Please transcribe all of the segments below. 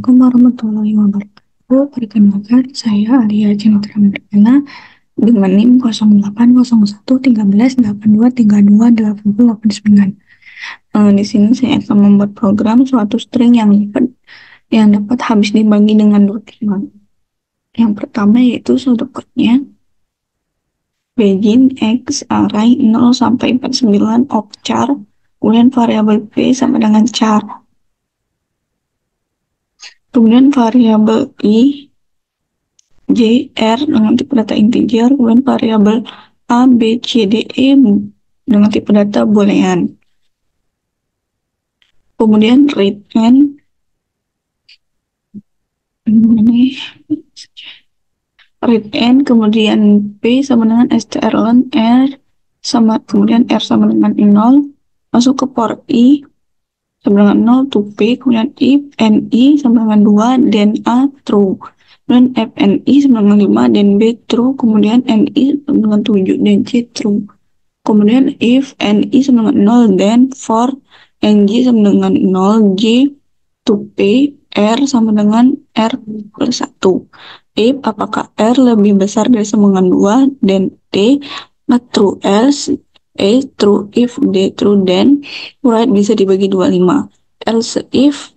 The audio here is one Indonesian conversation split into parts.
Assalamualaikum warahmatullahi wabarakatuh. Perkenalkan, saya Alia Citra Merdeka dengan NIM 080113823289. Di sini saya akan membuat program suatu string yang dapat habis dibagi dengan 25. Yang pertama yaitu shortcutnya begin x array 0 sampai 49 of char, kemudian variabel p sama dengan char. Kemudian variabel i, j, r dengan tipe data integer, kemudian variabel a, b, c, d, e dengan tipe data boolean. Kemudian read n, kemudian p sama dengan strlen r sama kemudian r sama dengan 0, masuk ke for i sama dengan 0 to p, kemudian if ni sama dengan 2 then a true, kemudian fni sama dengan 5 then b true, kemudian ni sama dengan 7 dan c true. Kemudian if ni sama dengan 0 then for ng sama dengan 0 j to p r sama dengan r plus 1. If apakah r lebih besar dari sama dengan 2 then d not true, else a true, if d true then right bisa dibagi 25. Else if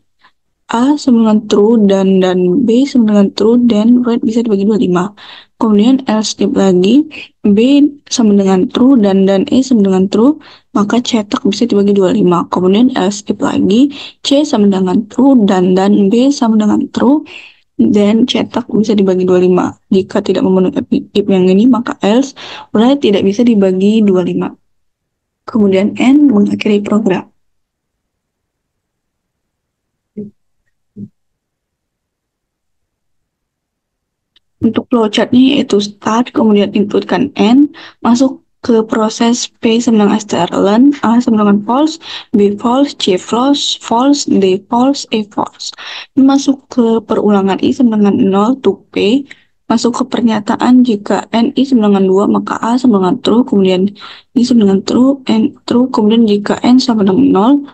a sama dengan true dan b sama dengan true then right bisa dibagi 25. Kemudian else if lagi b sama dengan true dan e sama dengan true, maka cetak bisa dibagi 25. Kemudian else if lagi c sama dengan true dan b sama dengan true, dan cetak bisa dibagi 25. Jika tidak memenuhi if yang ini, maka else right tidak bisa dibagi 25. Kemudian n mengakhiri program. Untuk flowchartnya yaitu start, kemudian inputkan n, masuk ke proses p sama dengan strlen, a sama dengan false, b false, c false, d false, e false. Masuk ke perulangan i sama dengan 0 to p, masuk ke pernyataan jika ni sama dengan 2 maka a sama dengan true, kemudian i sama dengan true, n true, kemudian jika n sama dengan 0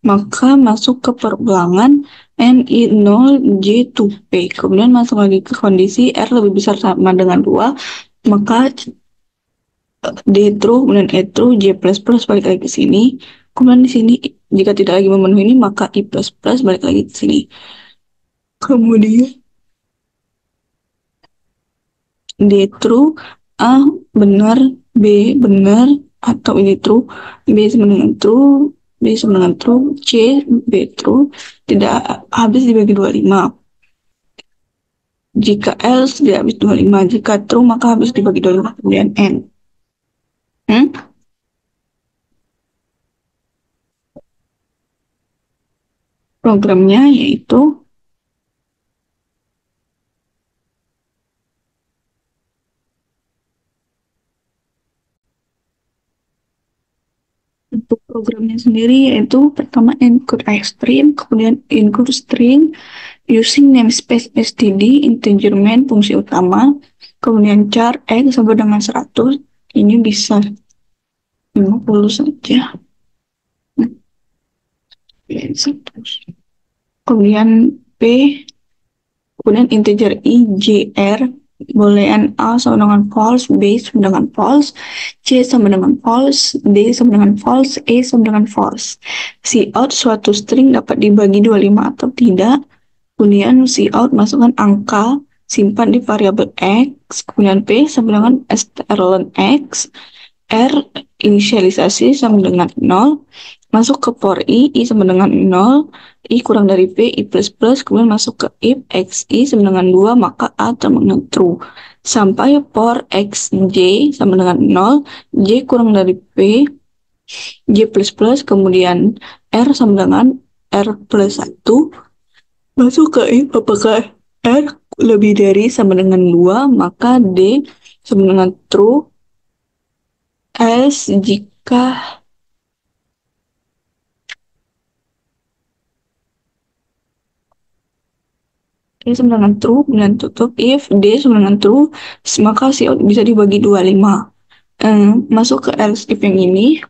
maka masuk ke perulangan ni 0 j to p, kemudian masuk lagi ke kondisi r lebih besar sama dengan 2 maka d true, kemudian e true, j plus plus balik lagi ke sini, kemudian di sini jika tidak lagi memenuhi ini maka i plus plus balik lagi ke sini. Kemudian d true, a benar, b benar atau ini true, b sama dengan true, b sama dengan true, c b true, tidak habis dibagi 25. Jika else tidak habis 25, jika true maka habis dibagi 25. Kemudian n. Programnya yaitu untuk programnya sendiri yaitu pertama encode string, kemudian include string using namespace std, integer main fungsi utama, kemudian char x sama dengan 100, ini bisa 50 saja. Kemudian p, kemudian integer i, j, r, boolean a sama dengan false, b sama dengan false, c sama dengan false, d sama dengan false, e sama dengan false. Cout suatu string dapat dibagi 25 atau tidak. Kemudian cout masukkan angka, simpan di variabel x, kemudian p sama dengan strlen x, r inisialisasi sama dengan 0, masuk ke for i sama dengan 0, i kurang dari p, i plus plus, kemudian masuk ke if xi sama dengan 2 maka a sama dengan true, sampai for xj sama dengan 0, j kurang dari p, j plus plus, kemudian r sama dengan r plus 1, masuk ke if apakah r lebih dari sama dengan 2 maka d sama dengan true, else jika d sama dengan true, kemudian tutup if d sama dengan true maka cout bisa dibagi 25. Masuk ke else if yang ini,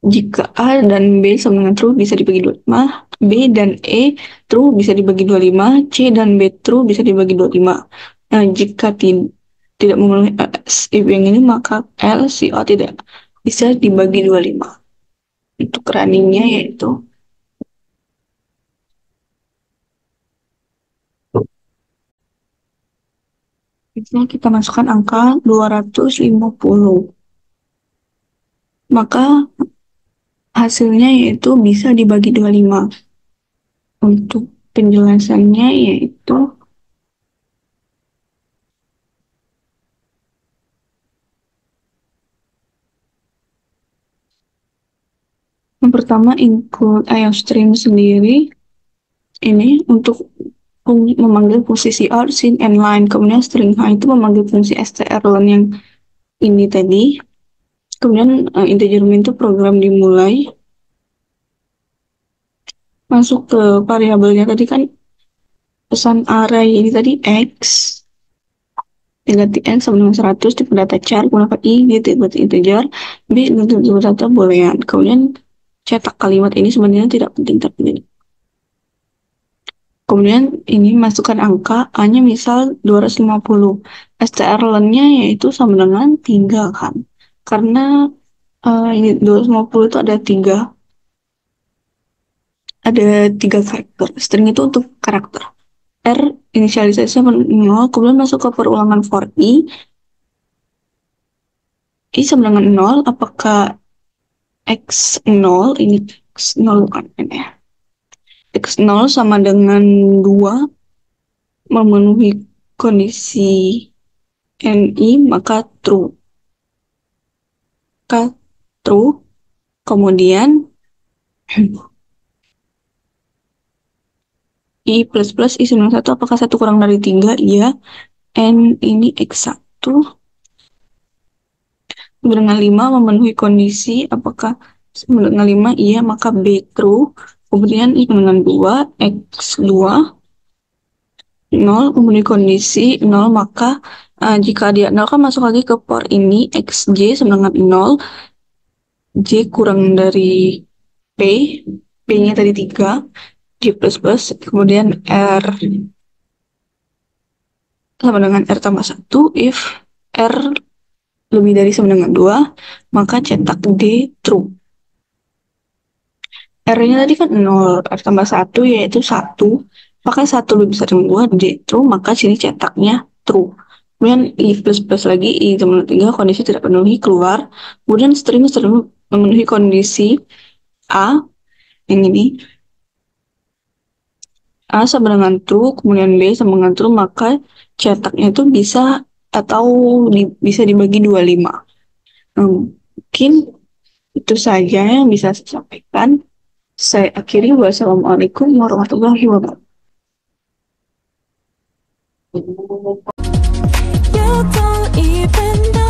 jika a dan b sama dengan true bisa dibagi 25, B dan E true bisa dibagi 25, C dan B true bisa dibagi 25. Nah, jika tidak memenuhi if yang ini maka L si O tidak bisa dibagi 25. Untuk runningnya yaitu misalnya kita masukkan angka 250. Maka hasilnya yaitu bisa dibagi 25. Untuk penjelasannya yaitu yang pertama include IOStream sendiri ini untuk memanggil fungsi CR, sin, and line. Kemudian string H itu memanggil fungsi strlen yang ini tadi. Kemudian integer min itu program dimulai. Masuk ke variabelnya tadi kan pesan array ini tadi X diganti X sama dengan 100 di data char gunakan I gitu berarti integer B untuk data boolean. Kemudian cetak kalimat ini sebenarnya tidak penting tapi kemudian ini masukkan angka A-nya misal 250. strlen-nya yaitu sama dengan 3 kan. Karena ini 250 itu ada tiga karakter. String itu untuk karakter. R inisialisasi sama 0, kemudian masuk ke perulangan for I sama dengan 0, apakah X0, ini X0 bukan ini ya. X0 sama dengan 2 memenuhi kondisi NI maka true. Maka true. Kemudian I plus plus I sama dengan 1 apakah 1 kurang dari 3? Iya. N ini X1 dengan 5 memenuhi kondisi apakah dengan 5? Iya, maka B true. Kemudian I dengan 2 X2 0 memenuhi kondisi 0 maka jika dia 0 kan masuk lagi ke for ini XJ sama dengan 0, J kurang dari P, P-nya tadi 3, J plus plus, kemudian R sama dengan R tambah 1, if R lebih dari sama dengan 2, maka cetak D true. R-nya tadi kan 0, R tambah 1 yaitu 1, maka 1 lebih besar dari 2, D true, maka sini cetaknya true. Kemudian I plus plus lagi, I sama dengan 3, kondisi tidak penuhi, keluar. Kemudian string memenuhi kondisi A, yang ini, A sama dengan true, kemudian B sama dengan true, maka cetaknya itu bisa atau bisa dibagi 25. Mungkin itu saja yang bisa saya sampaikan. Saya akhiri. Wassalamualaikum warahmatullahi wabarakatuh. You don't even know